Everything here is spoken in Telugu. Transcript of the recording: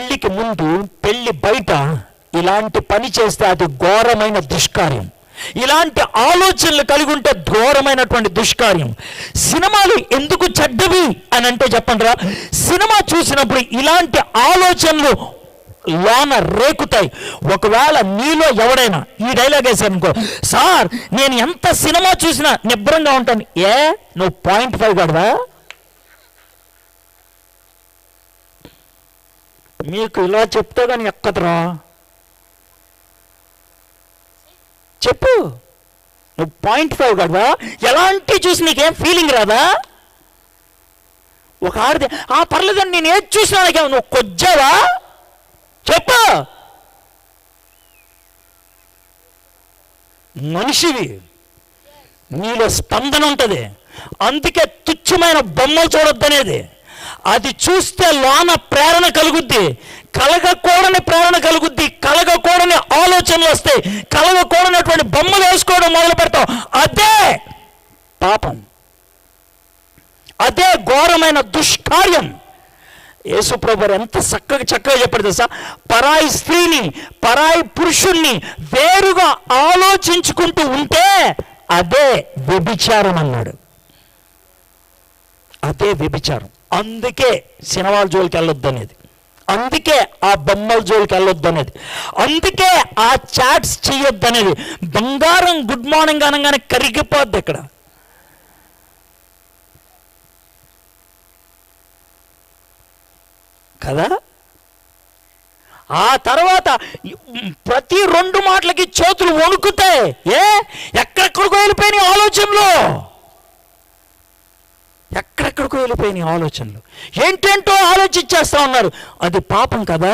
పెళ్లికి ముందు పెళ్లి బయట ఇలాంటి పని చేస్తే అది ఘోరమైన దుష్కార్యం. ఇలాంటి ఆలోచనలు కలిగి ఉంటే ఘోరమైనటువంటి దుష్కార్యం. సినిమాలు ఎందుకు చెడ్డవి అని అంటే చెప్పండిరా, సినిమా చూసినప్పుడు ఇలాంటి ఆలోచనలు లోన రేకుతాయి. ఒకవేళ నీలో ఎవడైనా ఈ డైలాగ్ వేసాను అనుకో, సార్ నేను ఎంత సినిమా చూసినా నిబ్బరంగా ఉంటాను. నువ్వు 0.5 గడవా? మీకు ఇలా చెప్తే కానీ ఎక్కతరా? చెప్పు, నువ్వు 0.5 గడవా? ఎలాంటి చూసి నీకేం ఫీలింగ్ రాదా? ఒక ఆడితే పర్లేదని నేను ఏది చూసినా నువ్వు కొజ్జావా? చెప్పు. మనిషివి, నీలో స్పందన ఉంటుంది. అందుకే తుచ్చమైన బొమ్మలు చూడొద్దనేది. అది చూస్తే లోన ప్రేరణ కలుగుద్ది, కలగకూడని ప్రేరణ కలుగుద్ది, కలగకూడని ఆలోచనలు వస్తాయి, కలగకూడనటువంటి బొమ్మలు వేసుకోవడం మొదలు పెడతాం. అదే పాపం, అదే ఘోరమైన దుష్కార్యం. యేసుప్రభు ఎంత చక్కగా చెప్పాడు తెలుసా? పరాయి స్త్రీని, పరాయి పురుషుణ్ణి వేరుగా ఆలోచించుకుంటూ ఉంటే అదే వ్యభిచారం అన్నాడు. అదే వ్యభిచారం. అందుకే సినిమాల జోలికి వెళ్ళొద్దు అనేది, అందుకే ఆ బొమ్మల జోలికి వెళ్ళొద్దు అనేది, అందుకే ఆ చాట్స్ చేయొద్దు అనేది. బంగారం గుడ్ మార్నింగ్ అనగానే కరిగిపోద్ది ఇక్కడ కదా. ఆ తర్వాత ప్రతి 2 మాటలకి చేతులు వణుకుతాయి. ఎక్కడెక్కడికో వెళ్ళిపోయినాయి ఆలోచనలు, ఎక్కడెక్కడికో వెళ్ళిపోయినాయి ఆలోచనలు, ఏంటేంటో ఆలోచించేస్తా ఉన్నారు. అది పాపం కదా.